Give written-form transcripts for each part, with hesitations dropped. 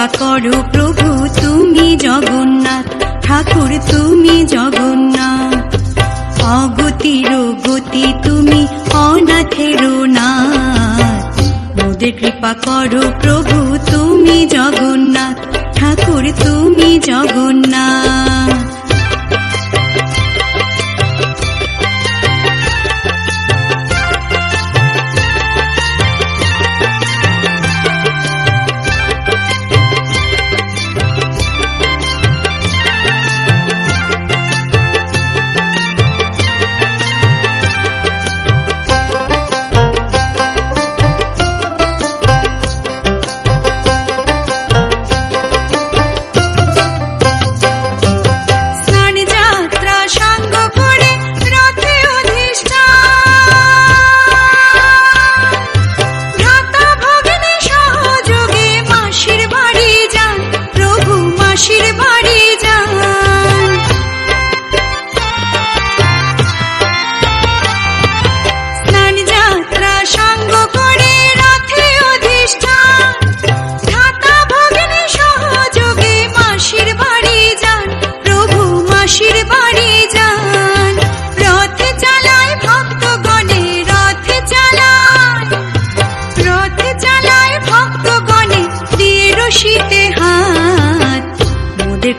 কৃপা করো প্রভু তুমি জগন্নাথ, ঠাকুর তুমি জগন্নাথ। অগতির গতি তুমি অনাথের নাথ, মোদের কৃপা করো প্রভু তুমি জগন্নাথ, ঠাকুর তুমি জগন্নাথ।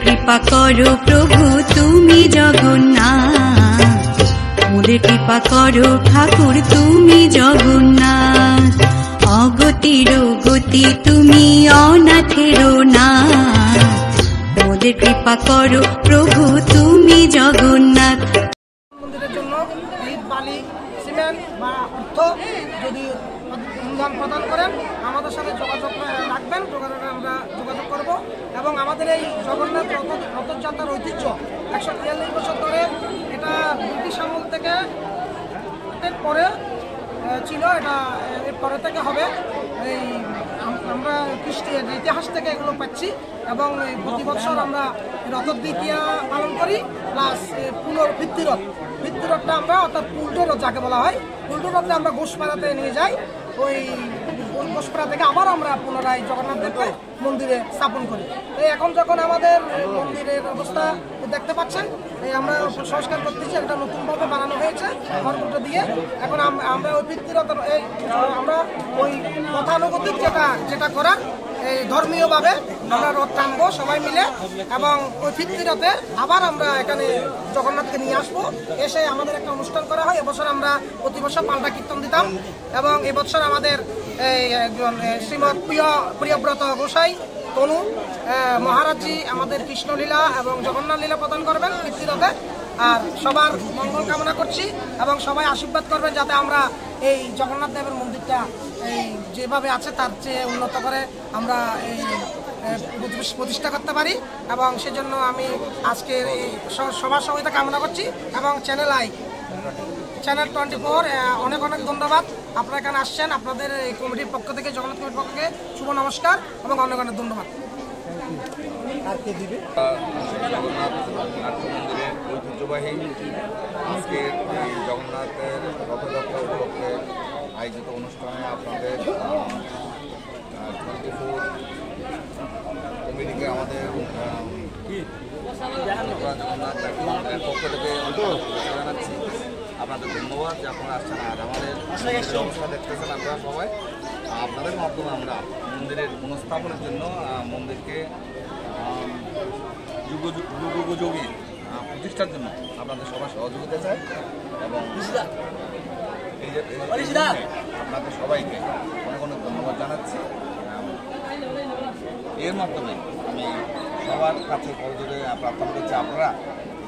কৃপা করো প্রভু তুমি জগন্নাথ, মোদের কৃপা করো ঠাকুর তুমি জগন্নাথ। অগতির গতি তুমি অনাথের নাথ, মোদের কৃপা করো প্রভু তুমি জগন্নাথ। মন্দিরের জন্য ইট, বালি, সিমেন্ট বা অর্থ যদি অনুদান প্রদান করেন আমাদের সাথে যোগাযোগ রাখবেন, আমরা যোগাযোগ করব। এবং আমাদের এই জগন্নাথ রথযাত্রার ঐতিহ্য 143 বছর ধরে, এটা ব্রিটিশ আমল থেকে পরে ছিল, এটা এর পরে থেকে হবে। এই আমরা ইতিহাস থেকে এগুলো পাচ্ছি এবং প্রতি বছর আমরা রথের দ্বিতীয়া পালন করি, প্লাস ভিত্তিরথ। ভিত্তিরথটা আমরা অর্থাৎ উল্টো রথ যাকে বলা হয়, উল্টো রথে আমরা ঘোষপাড়াতে নিয়ে যাই। ওই ঘোষপাড়া থেকে আবার আমরা পুনরায় জগন্নাথ দেবকে মন্দিরে স্থাপন করি। এখন যখন আমাদের মন্দিরের অবস্থা দেখতে পাচ্ছেন, আমরা সংস্কার করতেছি, একটা নতুনভাবে বানানো হয়েছে খড়কুটো দিয়ে। এখন আমরা ওই ভিত্তিরথ আমরা ওই গতানুগতিক যেটা করার ধর্মীয়ভাবে আমরা রথ টানবো সবাই মিলে, এবং ওই ভিত্তিরথে আবার আমরা এখানে জগন্নাথকে নিয়ে আসবো। এসে আমাদের একটা অনুষ্ঠান করা হয়। এবছর আমরা প্রতি বছর পাল্টা কীর্তন দিতাম, এবং এবছর আমাদের একজন শ্রীমৎ প্রিয়ব্রত গোসাই তনু মহারাজজি আমাদের কৃষ্ণলীলা এবং জগন্নাথ লীলা প্রদান করবেন ভিত্তিরথে। আর সবার মঙ্গল কামনা করছি এবং সবাই আশীর্বাদ করবেন যাতে আমরা এই জগন্নাথ দেবের মন্দিরটা এই যেভাবে আছে তার চেয়ে উন্নত করে আমরা এই প্রতিষ্ঠা করতে পারি। এবং সেজন্য আমি আজকে এই সবার সহায়তা কামনা করছি। এবং চ্যানেল 24 অনেক অনেক ধন্যবাদ, আপনারা এখানে আসছেন। আপনাদের এই কমিটির পক্ষ থেকে, জগন্নাথ কমিটির পক্ষ থেকে শুভ নমস্কার এবং অনেক অনেক ধন্যবাদ। জগন্নাথ নাট্য মন্দিরের ঐতিহ্যবাহী আজকের এই জগন্নাথের রথযাত্রা উপলক্ষে আয়োজিত অনুষ্ঠানে আপনাদের 24 কমিটিকে আমাদের জগন্নাথ পক্ষ থেকে জানাচ্ছি আপনাদের ধন্যবাদ যে আপনারা আসছেন। আর আমাদের অবস্থা দেখতেছেন আপনারা সবাই, আপনাদের মাধ্যমে আমরা মন্দিরের পুনঃস্থাপনের জন্য মন্দিরকে যুগোপযোগী প্রতিষ্ঠার জন্য আপনাদের সবার সহযোগিতা চাই। এবং আপনাদের সবাইকে অনেক অনেক ধন্যবাদ জানাচ্ছি। এর মাধ্যমে আমি সবার কাছে সহযোগে প্রার্থনা করছি আপনারা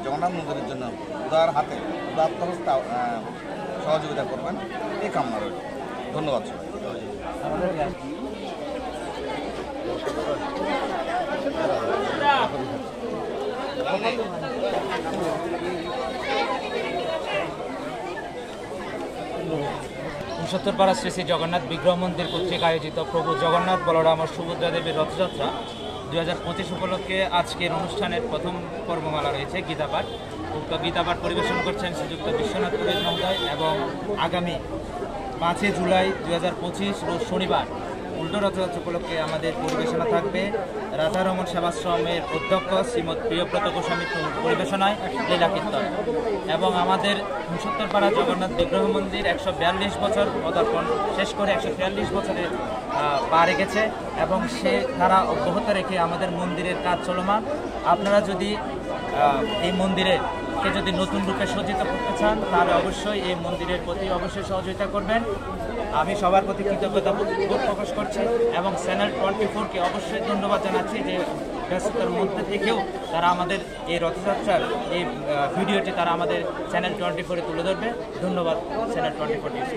জগন্নাথ মন্দিরের জন্য উদার হাতে উদাত্ত হস্তে সহযোগিতা করবেন, এই কামনা রইল। ধন্যবাদ সবাই। সত্তরপাড়া শ্রী শ্রী জগন্নাথ বিগ্রহ মন্দির কর্তৃক আয়োজিত প্রভু জগন্নাথ বলরাম ও সুভদ্রা দেবীর রথযাত্রা 2025 উপলক্ষে আজকের অনুষ্ঠানের প্রথম পর্বমালা রয়েছে গীতাপাঠ। উক্ত গীতাপাঠ পরিবেশন করছেন শ্রীযুক্ত বিশ্বনাথ পুরোহিত মহোদয় এবং আগামী 5 জুলাই 2025 রোজ শনিবার উল্টো রথযাত্রা উপলক্ষে আমাদের পরিবেশনা থাকবে রাধারমণ সেবাশ্রমের অধ্যক্ষ শ্রীমৎ প্রিয়ব্রত গোস্বামীর পরিবেশনায় লীলা কীর্তন, এবং আমাদের সত্তরপাড়া জগন্নাথ বিগ্রহ মন্দির 142 বছর পদার্পণ শেষ করে 143 বছরে পা রেখেছে এবং সে ধারা অব্যাহত রেখে আমাদের মন্দিরের কাজ চলমান। আপনারা যদি এই মন্দিরকে যদি নতুন রূপে সজ্জিত করতে চান তাহলে অবশ্যই এই মন্দিরের প্রতি অবশ্যই সহযোগিতা করবেন। আমি সবার প্রতি কৃতজ্ঞতা প্রকাশ করছি এবং চ্যানেল 24কে অবশ্যই ধন্যবাদ জানাচ্ছি যে ব্যস্ততার মধ্যে থেকেও তারা আমাদের এই রথযাত্রার এই ভিডিওটি তারা আমাদের চ্যানেল 24-এ তুলে ধরবে। ধন্যবাদ চ্যানেল 24 টিভি।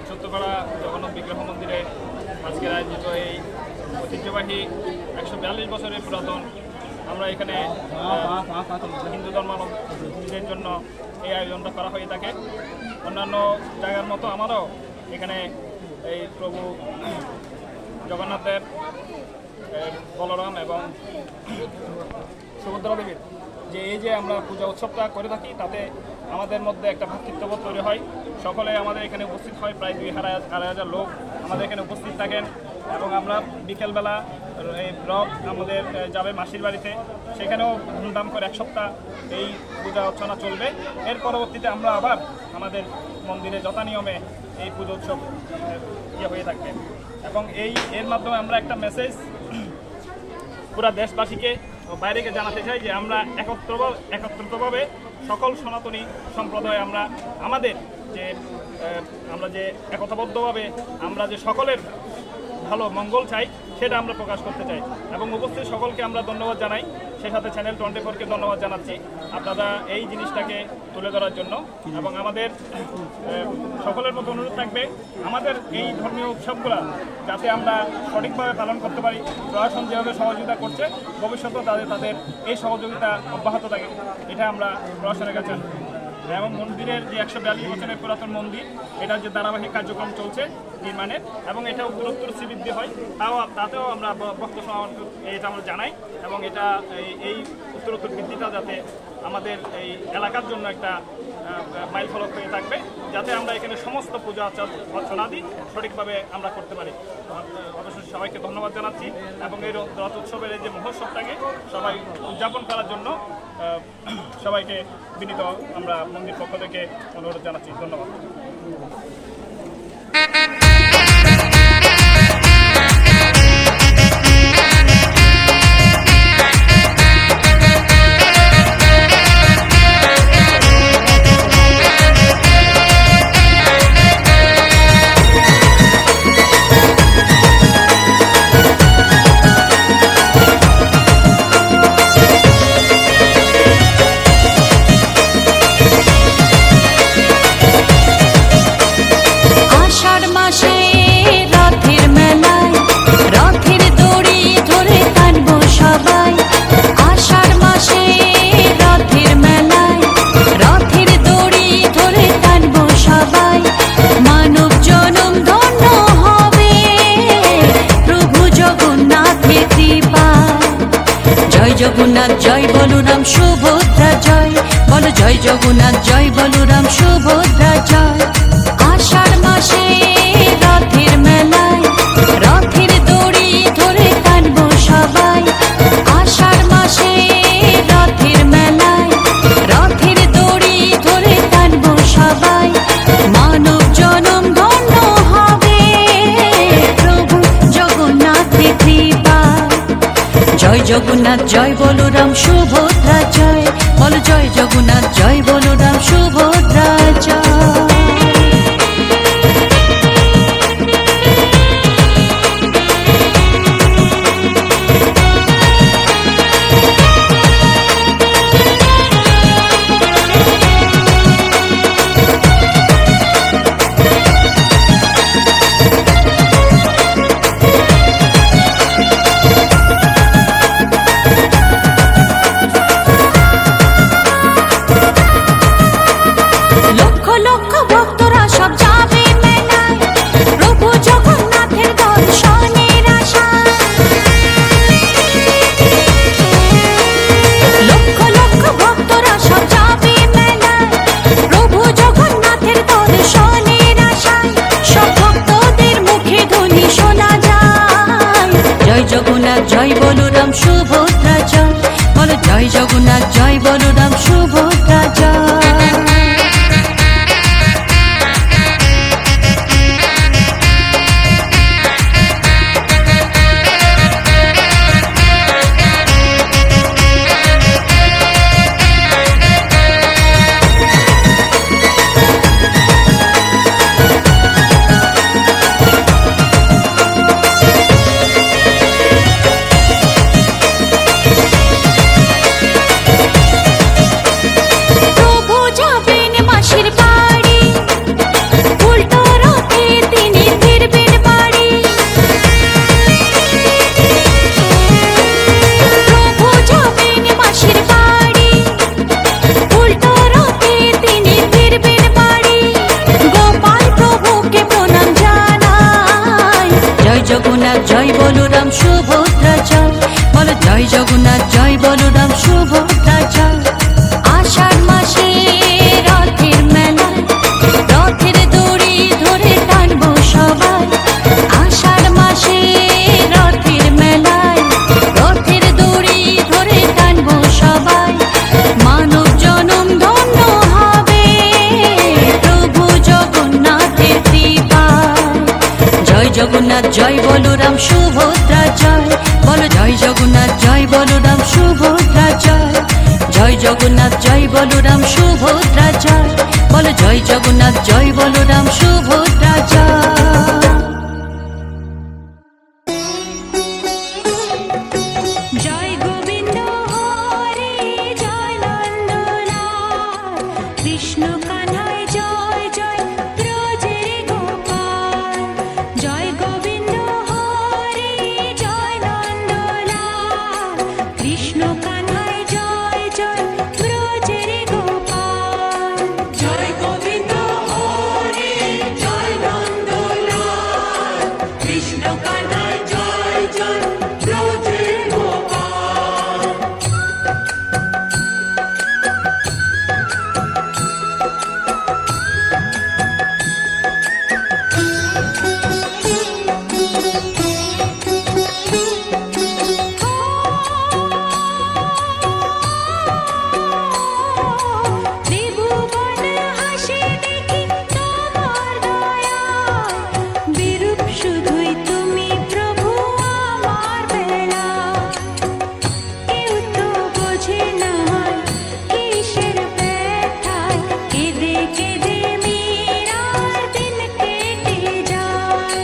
সত্যপাড়া জগন্নাথ বিগ্রহ মন্দিরে আজকের আয়োজিত এই ঐতিহ্যবাহী 142 বছরের পুরাতন, আমরা এখানে হিন্দু ধর্মাবলম্বীদের জন্য এই আয়োজনটা করা হয়ে থাকে। অন্যান্য জায়গার মতো আমারও এখানে এই প্রভু জগন্নাথের, বলরাম এবং সুভদ্রা দেবীর যে এই যে আমরা পূজা উৎসবটা করে থাকি তাতে আমাদের মধ্যে একটা ভ্রাতৃত্ববোধ তৈরি হয়। সকলে আমাদের এখানে উপস্থিত হয়, প্রায় 2,500 লোক আমাদের এখানে উপস্থিত থাকেন এবং আমরা বিকেলবেলা এই রথ আমাদের যাবে মাসির বাড়িতে, সেখানেও ধুমধাম করে 1 সপ্তাহ এই পূজা অর্চনা চলবে। এর পরবর্তীতে আমরা আবার আমাদের মন্দিরে যথানিয়মে এই পুজো উৎসব হয়ে থাকবে এবং এর মাধ্যমে আমরা একটা মেসেজ পুরা দেশবাসীকে বাইরেকে জানাতে চাই যে আমরা একত্রিতভাবে সকল সনাতনী সম্প্রদায় আমরা যে একতাবদ্ধভাবে আমরা যে সকলের ভালো মঙ্গল চাই সেটা আমরা প্রকাশ করতে চাই এবং উপস্থিত সকলকে আমরা ধন্যবাদ জানাই। সেই সাথে চ্যানেল 24কে ধন্যবাদ জানাচ্ছি আপনারা এই জিনিসটাকে তুলে ধরার জন্য। এবং আমাদের সকলের মতো অনুরোধ থাকবে আমাদের এই ধর্মীয় উৎসবগুলো যাতে আমরা সঠিকভাবে পালন করতে পারি। প্রশাসন যেভাবে সহযোগিতা করছে ভবিষ্যতেও তাদের এই সহযোগিতা অব্যাহত থাকে, এটা আমরা প্রশাসনের কাছে। এবং মন্দিরের যে 142 বছরের পুরাতন মন্দির, এটার যে ধারাবাহিক কার্যক্রম চলছে নির্মাণের এবং এটা উত্তরোত্তর শ্রীবৃদ্ধি হয়, তাতেও আমরা ভক্ত এটা আমরা জানাই এবং এটা এই উত্তরোত্তর বৃদ্ধিটা যাতে আমাদের এই এলাকার জন্য একটা মাইল ফলক হয়ে থাকবে, যাতে আমরা এখানে সমস্ত পূজা অর্চনাদি সঠিকভাবে আমরা করতে পারি। অবশ্যই সবাইকে ধন্যবাদ জানাচ্ছি এবং এই রথ উৎসবের এই যে মহোৎসবটাকে সবাই উদযাপন করার জন্য সবাইকে বিনীত আমরা মন্দির পক্ষ থেকে অনুরোধ জানাচ্ছি। ধন্যবাদ। জগন্নাথ জয় বলরাম সুভদ্রা জয়, বলো জয় জগন্নাথ জয় বলরাম সুভদ্রা জয়। আষাঢ় মাসে রথের মেলায় রথের দড়ি ধরে টানবো সবাই। আষাঢ় মাসে রথের মেলায় রথের দড়ি ধরে টানবো সবাই। মানব জনম ধন্য হবে প্রভু জগন্নাথের কৃপা। জয় জগন্নাথ জয় বলরাম সুভদ্রা জয়, বলো জয় জগন্নাথ জয় বলরাম সুভদ্রা জয়। সুভদ্রা জয়, বলো জয় জগন্নাথ জয় বলরাম সুভদ্রা জয়। জগন্নাথ জয় বলরাম সুভদ্রা জয়, বলো জয় জগন্নাথ জয় বলরাম সুভদ্রা জয়। আষাঢ় মাসে রথের মেলায় রথের দড়ি ধরে টানবো সবাই, আষাঢ় মাসে রথের মেলায় রথের দড়ি ধরে টানবো সবাই। মানব জনম ধন্য হবে প্রভু জগন্নাথের কৃপায়। জয় জগন্নাথ জয় বলরাম সুভদ্রা জয়, বলো জয় জগন্নাথ জয় বলরাম সুভদ্রা জয়। জয় জগন্নাথ জয় বলরাম সুভদ্রা জয়, বলো জয় জগন্নাথ জয় বলরাম সুভদ্রা জয়। জয় গোবিন্দ হরে জয় নন্দলাল, কৃষ্ণ কানায় জয় জয় ব্রজের গোপাল। জয় গোবিন্দ হরে জয় নন্দলাল, কৃষ্ণ কানায় জয় জয় ব্রজের গোপাল। জয় গোবিন্দ হরে জয় নন্দলাল, কৃষ্ণ কানায় জয় জয় ব্রজের গোপাল। ত্রিভুবন হাসি দেখি তোমার দয়া, বিরূপ শুধুই তুমি প্রভু আমার বেলা। কেউ তো বোঝে না কিসের ব্যথায়, কেঁদে কেঁদে মীরার দিন কেটে যায়।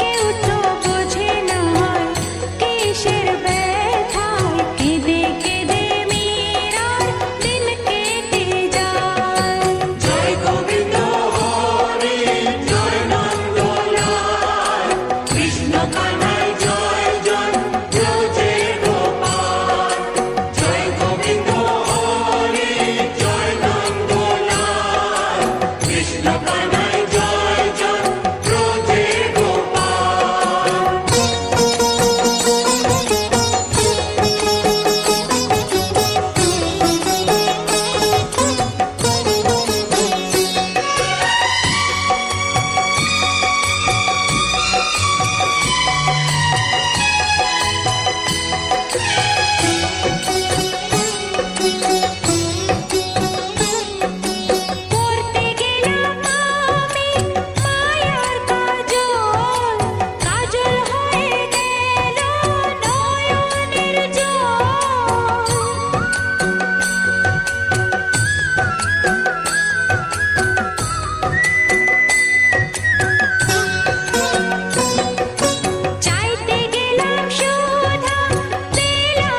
কেউ তো বোঝে না কিসের ব্যথায়, কেঁদে কেঁদে মীরার দিন কেটে যায়। জয় গোবিন্দ হরে জয় নন্দলাল, কৃষ্ণ কানায় জয় জয় ব্রজের গোপাল। জয় গোবিন্দ হরে জয় নন্দলাল, কৃষ্ণ কানায় জয় জয় ব্রজের গোপাল। করতে গেলাম আমি মায়ার কাজল, কাজল হয়ে গেল নয়নের জল। চাইতে গেলাম সুধা, পেলাম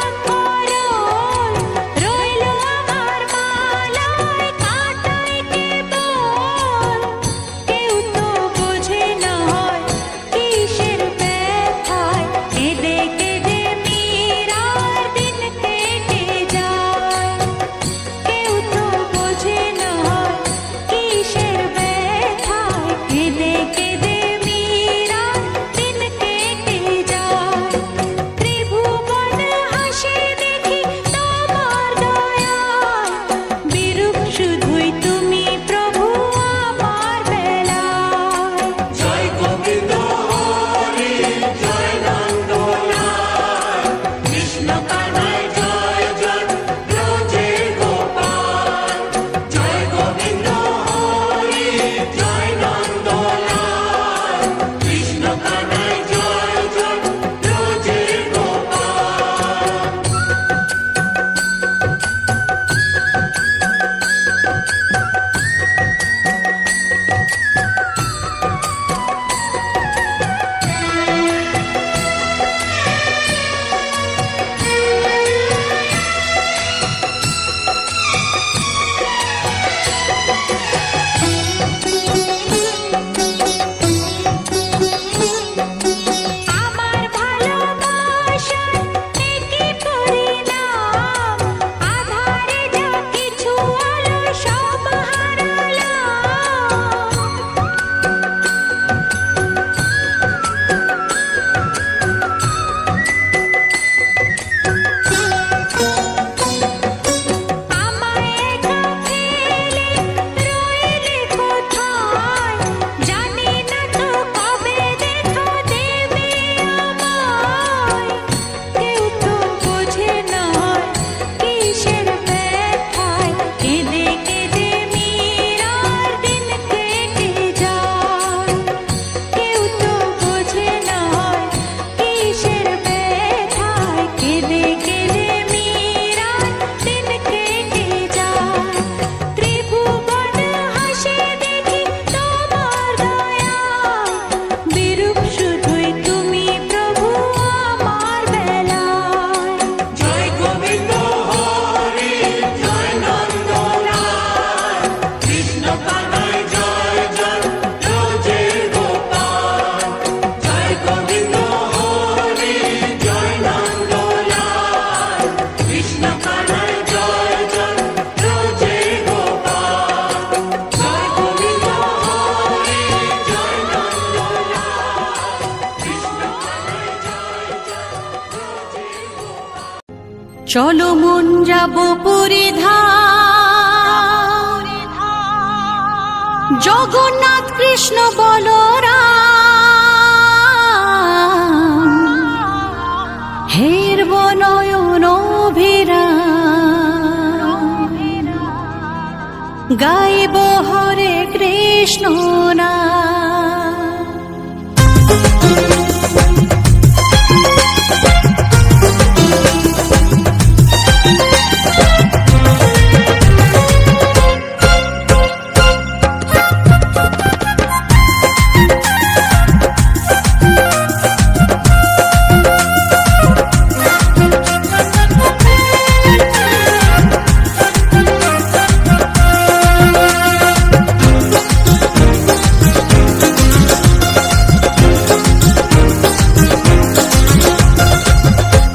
চলো মন যাব পুরীধাম, জগন্নাথ কৃষ্ণ বলরাম, হেরব নয়ন অভিরাম, গাইব হরে কৃষ্ণ নাম।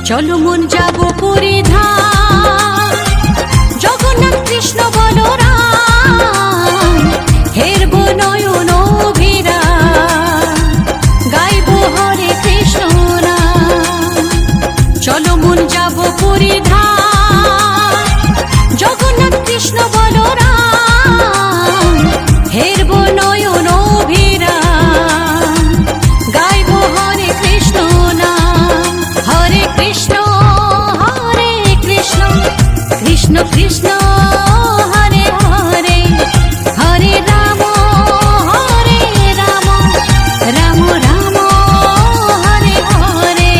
চলো মন যাব পুরীধাম, জগন্নাথ কৃষ্ণ বলরাম, হেরব নয়ন অভিরাম, গাইব হরে কৃষ্ণ নাম। চলো মন যাব পুরীধাম, জগন্নাথ কৃষ্ণ বলরাম, হেরব নয়ন অভিরাম, গাইব হরে কৃষ্ণ নাম। হরে কৃষ্ণ হরে কৃষ্ণ, কৃষ্ণ কৃষ্ণ হরে হরে, হরে রাম রাম রাম হরে হরে।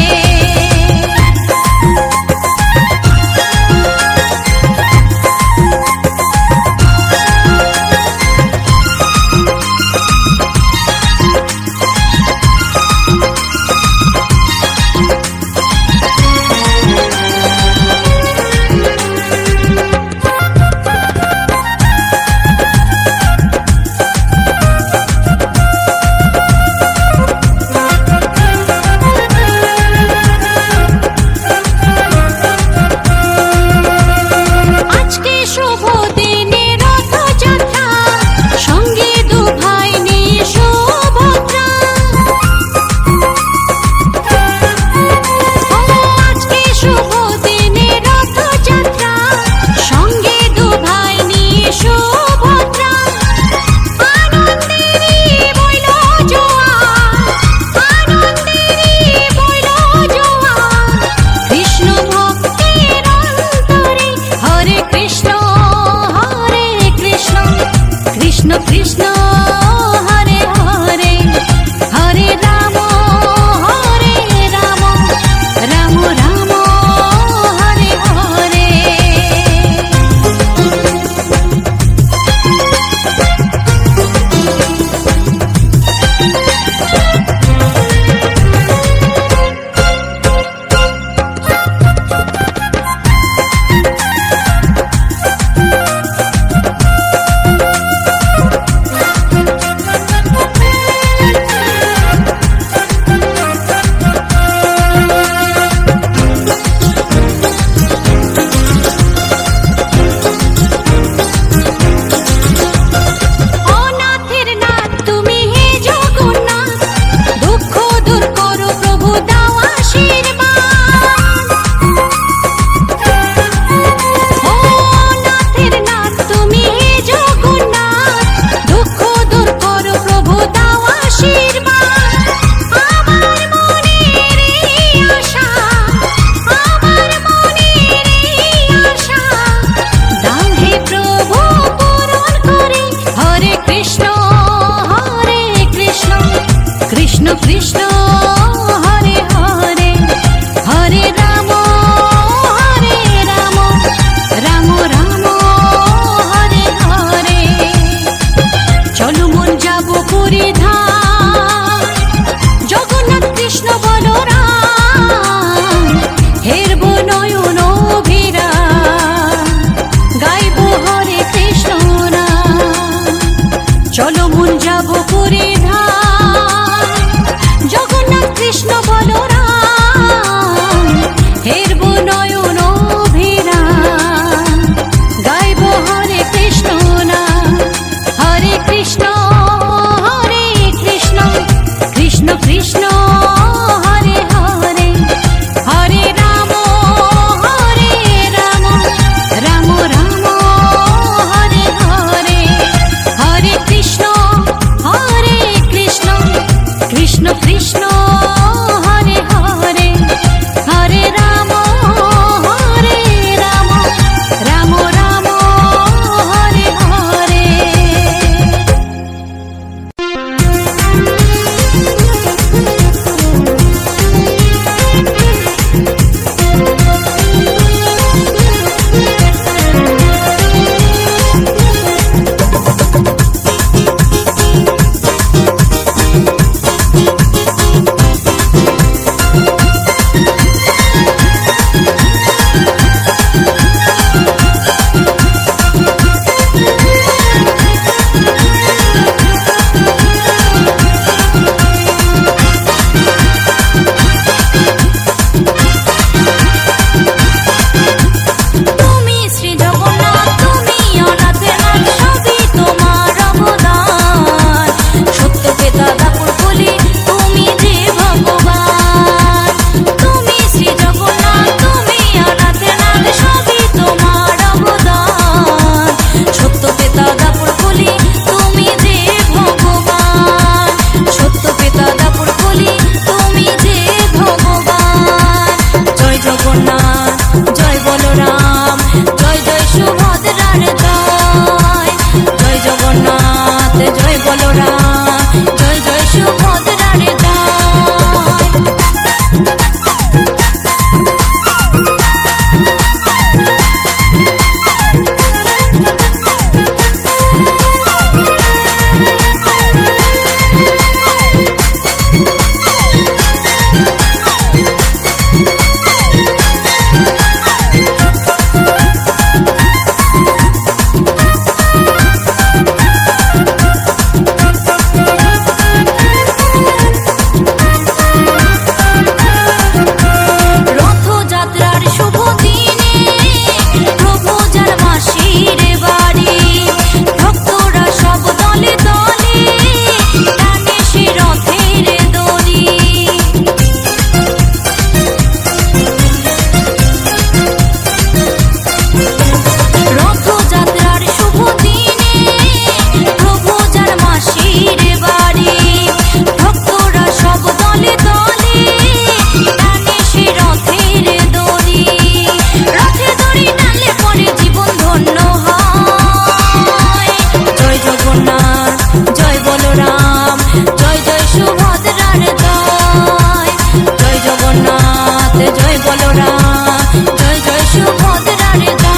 বলরাম, জয় জয় সুভদ্রার জয়।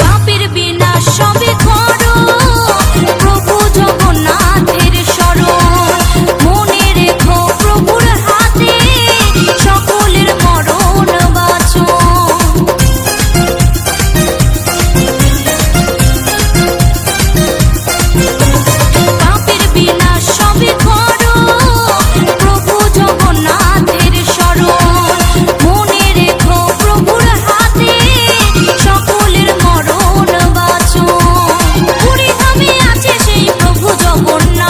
পাপের বিনাশ সবে করো, প্রভু জগন্নাথের শরণ, মনে রেখো প্রভুর হাতে সকলের মরণ বাঁচন। পাপের বিনাশ সবে করো, প্রভু জগন্নাথের শরণ, মনে রেখো প্রভুর হাতে সকলের মরণ বাঁচন। পুরী ধামে আছে সেই প্রভু জগন্নাথ,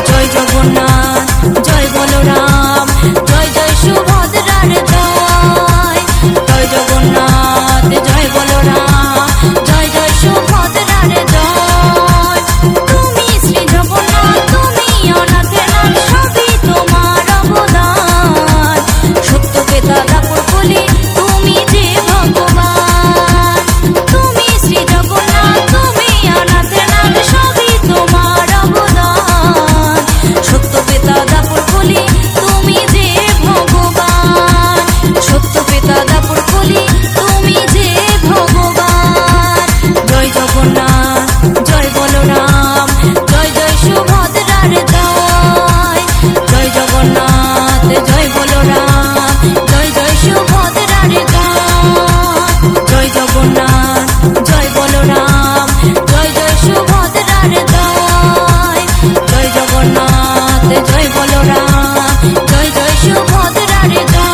জয় জগন্নাথ, জয় বলরাম, জয় জয় সুভদ্রার জয়। জয় জগন্নাথ, জয় বলরাম, জয় জয় সুভদ্রার জয়। তুমি শ্রী জগন্নাথ, তুমি অনাথের নাথ, সবই তোমার অবদান। সত্য পেতা দাপর বলি তুমি যে ভগবান। তুমি শ্রী জগন্নাথ, তুমি অনাথের নাথ, সবই তোমার অবদান। সত্য পেতা দাপর বলি তুমি যে ভগবান। সত্য পেতা দাপর বলি তুমি যে ভগবান। জয় জগন্নাথ, জয় বলরাম, জয় জয় সুভদ্রার জয়। জয় জগন্নাথ, জয় বলরাম, জয় জয় সুভদ্রার জয়। জয় জগন্নাথ, জয় বলরাম, জয় জয় সুভদ্রার জয়। জয় জগন্নাথ, জয় বলরাম, জয় জয় সুভদ্রার জয়।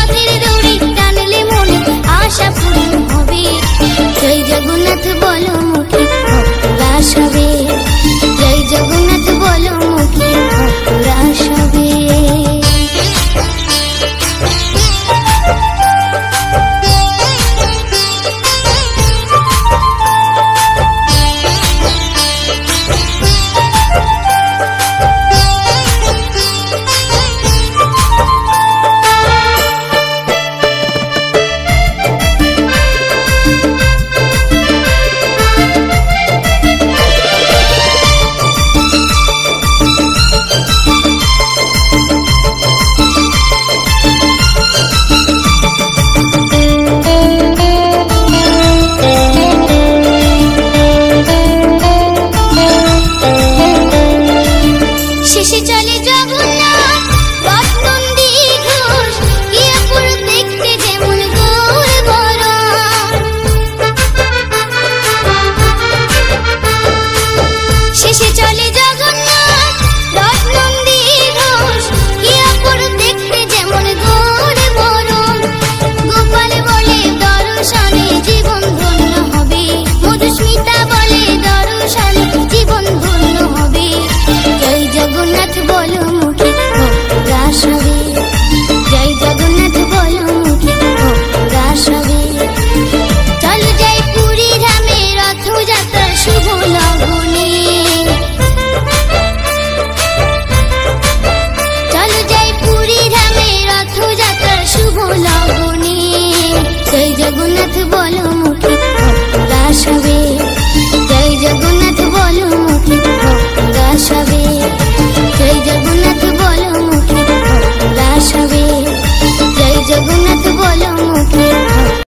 রথের দড়ি টানলে মনে আশা পূরণ হবে। জয় জগন্নাথ বলো মুখে ভক্তরা সব